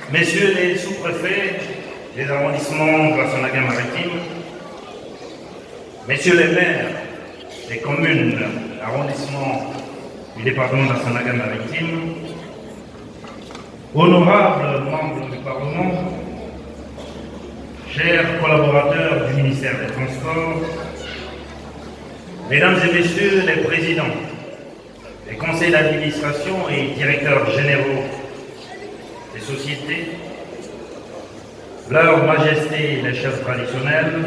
Messieurs les sous-préfets des arrondissements de la Sanaga-Maritime, messieurs les maires des communes, arrondissements du département de la Sanaga-Maritime, honorables membres du Parlement, chers collaborateurs du ministère des Transports, mesdames et messieurs les présidents, les conseils d'administration et directeurs généraux des sociétés, leurs majestés les chefs traditionnels,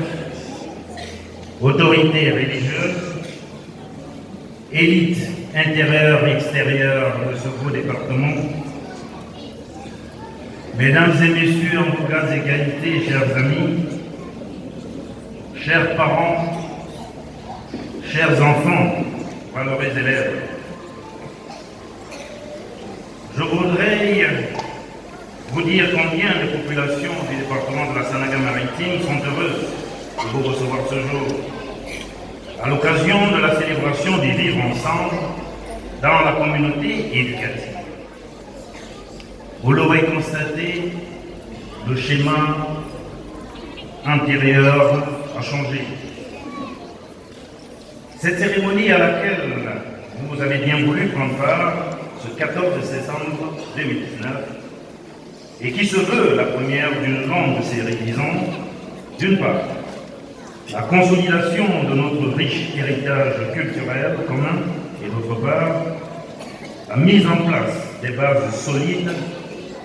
autorités religieuses, élites intérieures et extérieures de ce beau département, mesdames et messieurs en tout cas d'égalité, chers amis, chers parents, chers enfants, valeureux élèves, je voudrais vous dire combien les populations du département de la Sanaga-Maritime sont heureuses de vous recevoir ce jour, à l'occasion de la célébration du vivre ensemble dans la communauté éducative. Vous l'aurez constaté, le schéma antérieur a changé. Cette cérémonie à laquelle vous avez bien voulu prendre part ce 14 décembre 2019 et qui se veut la première d'une longue série, disons, d'une part, la consolidation de notre riche héritage culturel commun et d'autre part, la mise en place des bases solides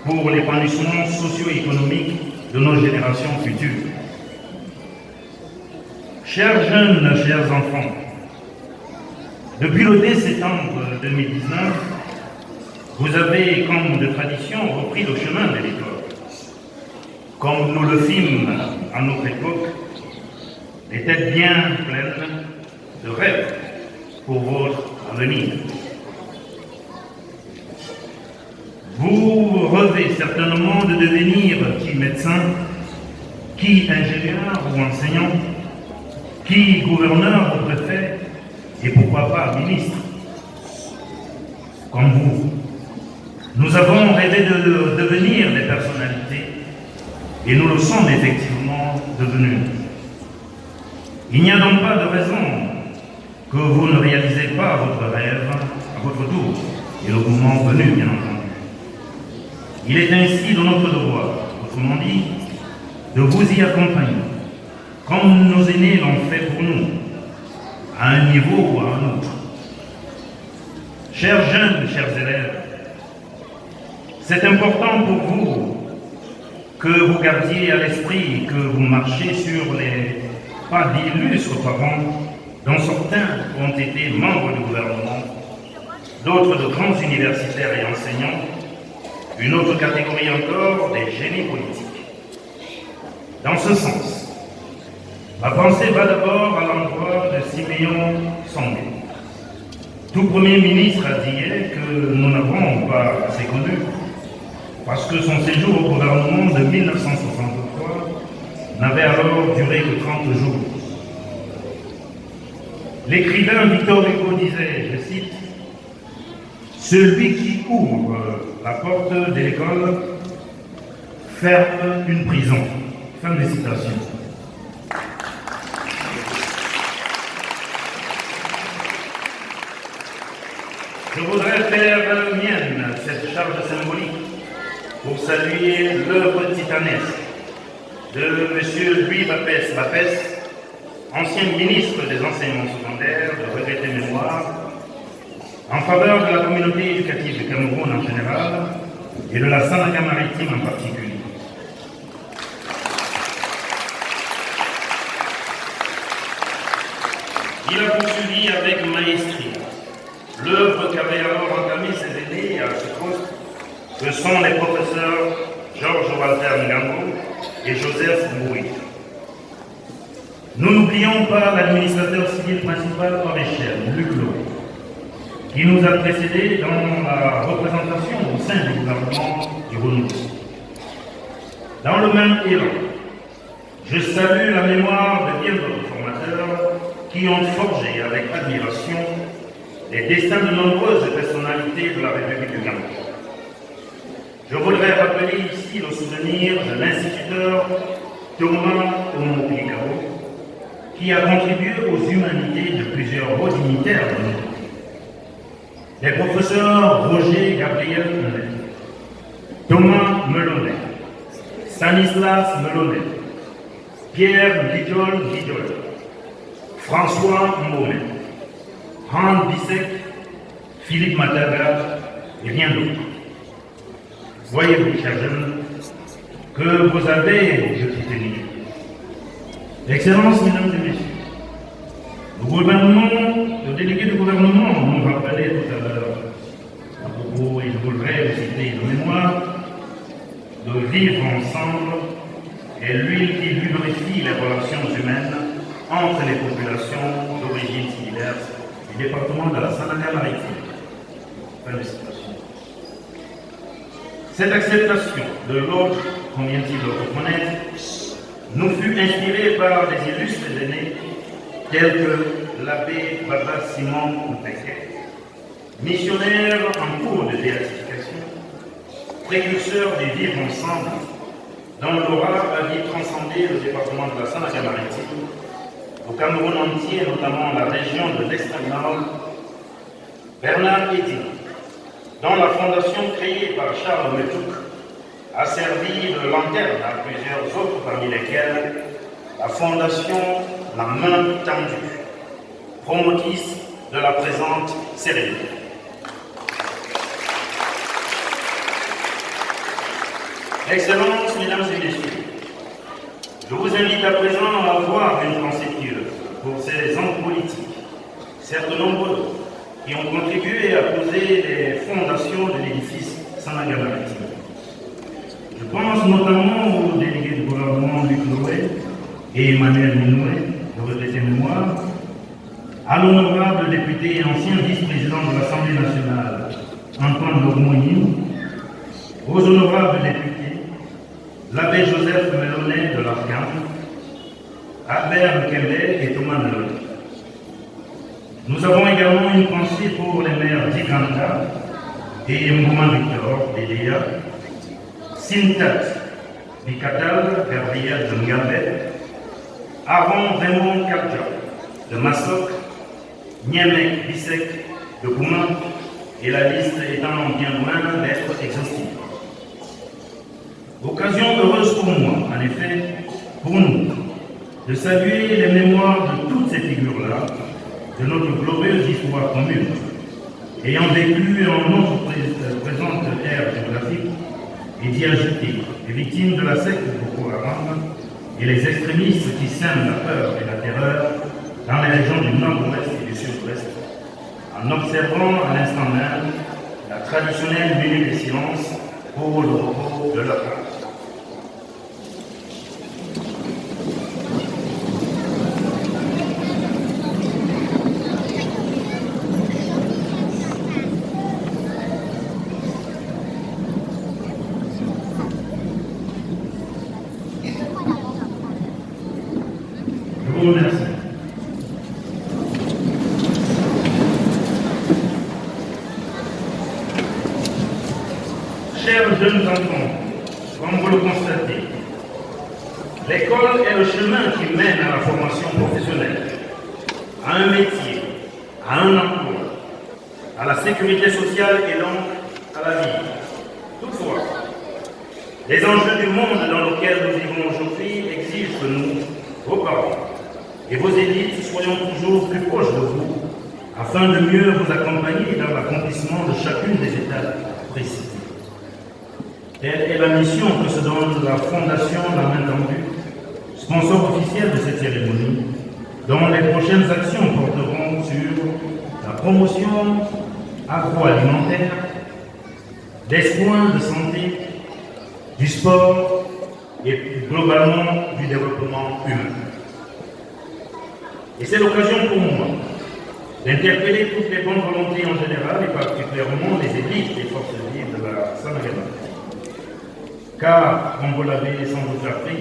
pour l'épanouissement socio-économique de nos générations futures. Chers jeunes, chers enfants, depuis le 2 septembre 2019, vous avez, comme de tradition, repris le chemin de l'école. Comme nous le fîmes à notre époque, les têtes bien pleines de rêves pour votre avenir. Vous rêvez certainement de devenir qui médecin, qui ingénieur ou enseignant, qui gouverneur ou préfet, et pourquoi pas ministre. Comme vous, nous avons rêvé de devenir des personnalités, et nous le sommes effectivement devenus. Il n'y a donc pas de raison que vous ne réalisez pas votre rêve à votre tour, et le moment venu, bien entendu. Il est ainsi de notre devoir, autrement dit, de vous y accompagner, comme nos aînés l'ont fait pour nous, à un niveau ou à un autre. Chers jeunes, chers élèves, c'est important pour vous que vous gardiez à l'esprit que vous marchez sur les pas d'illustres parents, dont certains ont été membres du gouvernement, d'autres de grands universitaires et enseignants, une autre catégorie encore des génies politiques. Dans ce sens, ma pensée va d'abord à l'endroit de Siméon Songé, tout premier ministre a dit que nous n'avons pas assez connu, parce que son séjour au gouvernement de 1963 n'avait alors duré que 30 jours. L'écrivain Victor Hugo disait, je cite, « Celui qui ouvre la porte de l'école ferme une prison. » Fin de citation. Je voudrais faire mienne cette charge symbolique pour saluer l'œuvre titanesque de M. Louis Bapès, ancien ministre des enseignements secondaires de regrettée mémoire, en faveur de la communauté éducative du Cameroun en général et de la Sanaga-Maritime en particulier. Il a poursuivi avec maestrie l'œuvre qu'avaient alors entamé ses aînés à ce poste, que sont les professeurs Georges Walter Ngango et Joseph Mbouy. Nous n'oublions pas l'administrateur civil principal par échelle, Luc Lowe, qui nous a précédés dans la représentation au sein du gouvernement du renouveau. Dans le même élan, je salue la mémoire de bien d'autres formateurs qui ont forgé avec admiration les destins de nombreuses personnalités de la République du Cameroun. Je voudrais rappeler ici aussi le souvenir de l'instituteur Thomas Omoplikao, qui a contribué aux humanités de plusieurs hauts dignitaires de notre pays. Les professeurs Roger Gabriel Monet, Thomas Melonnet, Stanislas Melonnet, Pierre Guidol, François Mbomé, Han Bissek, Philippe Mataga et bien d'autres. Voyez-vous, chers jeunes, que vous avez de qui tenir. Excellences, mesdames et messieurs, le délégué du gouvernement nous rappelait tout à l'heure, à propos, et je voudrais vous citer de mémoire, de vivre ensemble est l'huile qui lubrifie les relations humaines entre les populations d'origine similaire du département de la Sanagaye-Maritime. Fin de citation. Cette acceptation de l'autre, comme vient-il de reconnaître, nous fut inspirée par des illustres aînés tels que l'abbé Baba Simon Mpeke, missionnaire en cours de béatification, précurseur du vivre ensemble, dont l'aura a vite transcendé le département de la Sanagaye-Maritime, au Cameroun entier, notamment la région de l'extrême nord, Bernard Eddy, dont la fondation créée par Charles Metouk a servi de lanterne à plusieurs autres, parmi lesquels la fondation La Main Tendue, promotrice de la présente cérémonie. Excellences, mesdames et messieurs, je vous invite à présent à avoir une pensée pieuse pour ces hommes politiques, certes nombreux, qui ont contribué à poser les fondations de l'édifice Sanagaye-Maritime. Je pense notamment aux délégués du gouvernement Luc Loué et Emmanuel Minoué, de regretter mémoire, à l'honorable député et ancien vice-président de l'Assemblée nationale, Antoine Logmoigny, aux honorables députés, l'abbé Joseph Melonnet de l'Arcane, Albert Mkembe et Thomas Melonnet. Nous avons également une pensée pour les maires d'Iganda et Mbouma Victor d'Elia, Sintat Bikatal Gabriel de Ngambet, Aaron Raymond Kadja de Massok, Niemek Bissek de Bouma, et la liste étant bien loin d'être exhaustive. Occasion heureuse pour moi, en effet, pour nous, de saluer les mémoires de toutes ces figures-là, de notre glorieuse histoire commune, ayant vécu en notre présente ère géographique, et d'y ajouter les victimes de la secte de Boko Haram et les extrémistes qui sèment la peur et la terreur dans les régions du nord-ouest et du sud-ouest, en observant à l'instant même la traditionnelle minute de silence pour le repos de leur âme. Je vous remercie. Chers jeunes enfants, comme vous le constatez, l'école est le chemin qui mène à la formation professionnelle, à un métier, à un emploi, à la sécurité sociale et donc à la vie. Toutefois, les enjeux du monde dans lequel nous vivons aujourd'hui exigent que nous, vos parents et vos élites, soyons toujours plus proches de vous afin de mieux vous accompagner dans l'accomplissement de chacune des étapes précisées. Telle est la mission que se donne la Fondation La Main Tendue, sponsor officiel de cette cérémonie, dont les prochaines actions porteront sur la promotion agroalimentaire, des soins de santé, du sport et plus globalement du développement humain. Et c'est l'occasion pour moi d'interpeller toutes les bonnes volontés en général et particulièrement les élites des forces vives de la Sanagaye-Maritime. Car, comme vous l'avez sans doute appris,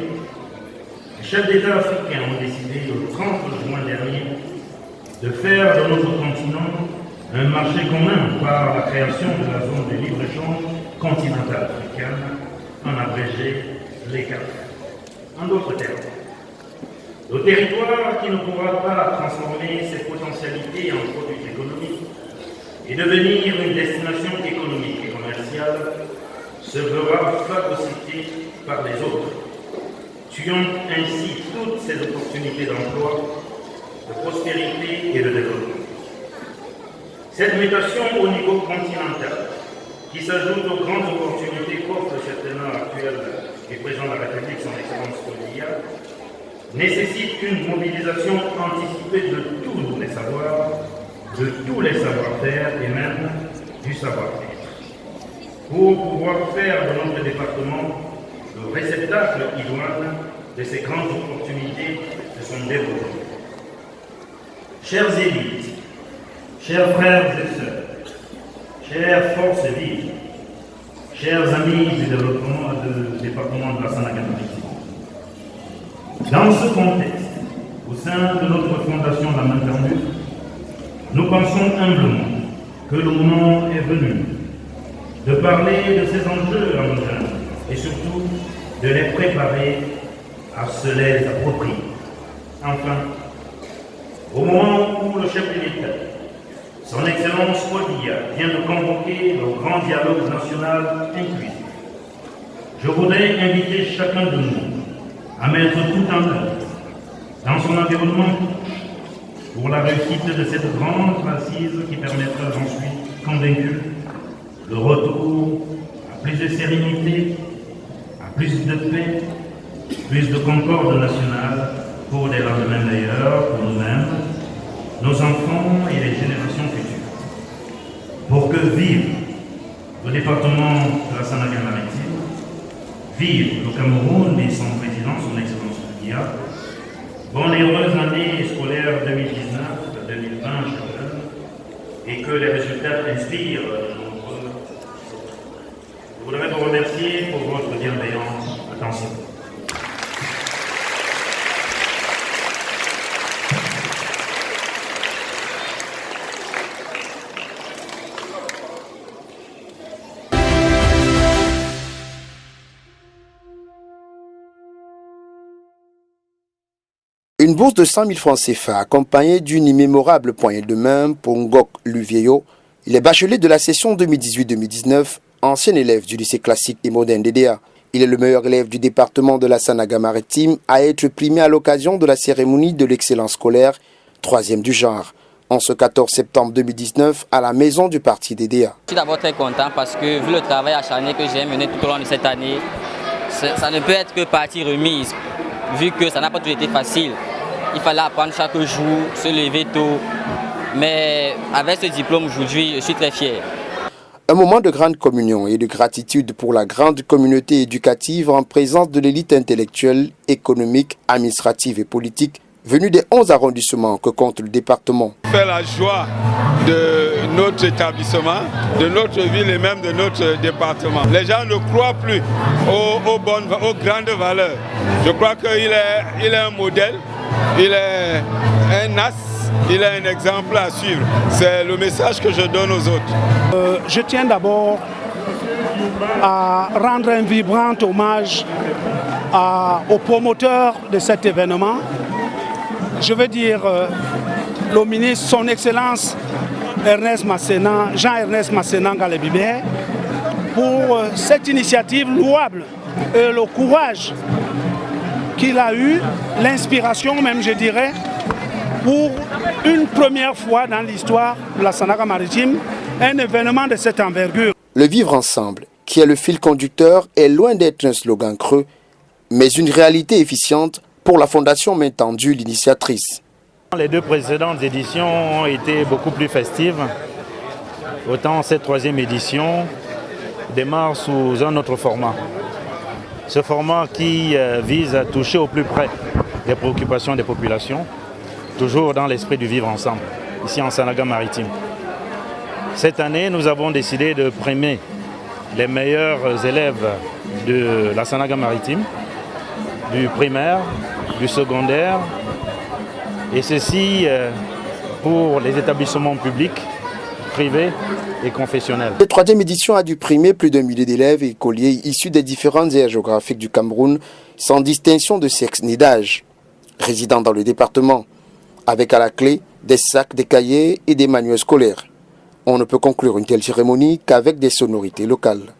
les chefs d'État africains ont décidé le 30 juin dernier de faire de notre continent un marché commun par la création de la zone de libre-échange continentale africaine en Afrique. abréger les CAF. En d'autres termes, le territoire qui ne pourra pas transformer ses potentialités en produits économiques et devenir une destination économique et commerciale se verra phagocyté par les autres, tuant ainsi toutes ces opportunités d'emploi, de prospérité et de développement. Cette mutation au niveau continental, qui s'ajoute aux grandes opportunités qu'offre le septennat actuel du président de la République, son Excellence Paul, nécessite une mobilisation anticipée de tous les savoirs, de tous les savoir-faire et même du savoir-être, pour pouvoir faire de notre département le réceptacle idoine de ces grandes opportunités de son développement. Chers élites, chers frères et sœurs, chères forces vives, chers amis du département de la Sanaga-Maritime, dans ce contexte, au sein de notre fondation La Main Tendue, nous pensons humblement que le moment est venu de parler de ces enjeux à nos jeunes et surtout de les préparer à se les approprier. Enfin, au moment où le chef de l'État, son Excellence Odia, vient de convoquer le grand dialogue national inclusif, je voudrais inviter chacun de nous à mettre tout en œuvre dans son environnement pour la réussite de cette grande assise qui permettra, j'en suis convaincu, le retour à plus de sérénité, à plus de paix, plus de concorde nationale pour des lendemains meilleurs pour nous-mêmes, nos enfants et les générations futures. Pour que vive le département de la Sanaga-Maritime, vive le Cameroun et son président, son Excellence Oudia. Bonne et heureuse année scolaire 2019-2020 chacun, et que les résultats inspirent de nombreux. Je voudrais vous remercier pour votre bienveillante attention. Une bourse de 100 000 francs CFA accompagnée d'une immémorable poignée de main pour Ngok Luvieyo. Il est bachelier de la session 2018-2019, ancien élève du lycée classique et moderne d'EDA. Il est le meilleur élève du département de la Sanaga-Maritime à être primé à l'occasion de la cérémonie de l'excellence scolaire, 3e du genre, en ce 14 septembre 2019 à la maison du parti d'EDA. Je suis d'abord très content parce que vu le travail acharné que j'ai mené tout au long de cette année, ça ne peut être que partie remise, vu que ça n'a pas toujours été facile. Il fallait apprendre chaque jour, se lever tôt. Mais avec ce diplôme aujourd'hui, je suis très fier. Un moment de grande communion et de gratitude pour la grande communauté éducative en présence de l'élite intellectuelle, économique, administrative et politique venue des 11 arrondissements que compte le département. C'est la joie de notre établissement, de notre ville et même de notre département. Les gens ne croient plus aux grandes valeurs. Je crois qu'il est un modèle, il est un as, il est un exemple à suivre. C'est le message que je donne aux autres. Je tiens d'abord à rendre un vibrant hommage aux promoteurs de cet événement. Je veux dire le ministre, son Excellence Jean-Ernest Masséna Ngalébibé, pour cette initiative louable et le courage qu'il a eu, l'inspiration même je dirais, pour une première fois dans l'histoire de la Sanaga-Maritime, un événement de cette envergure. Le vivre ensemble, qui est le fil conducteur, est loin d'être un slogan creux, mais une réalité efficiente pour la Fondation Main Tendue, l'initiatrice. Les deux précédentes éditions ont été beaucoup plus festives. Autant cette 3e édition démarre sous un autre format. Ce format qui vise à toucher au plus près des préoccupations des populations, toujours dans l'esprit du vivre ensemble, ici en Sanaga-Maritime. Cette année, nous avons décidé de primer les meilleurs élèves de la Sanaga-Maritime, du primaire, du secondaire, et ceci pour les établissements publics privés et confessionnels. Cette troisième édition a dû primer plus d'1 millier d'élèves et écoliers issus des différentes aires géographiques du Cameroun, sans distinction de sexe ni d'âge, résidant dans le département, avec à la clé des sacs, des cahiers et des manuels scolaires. On ne peut conclure une telle cérémonie qu'avec des sonorités locales.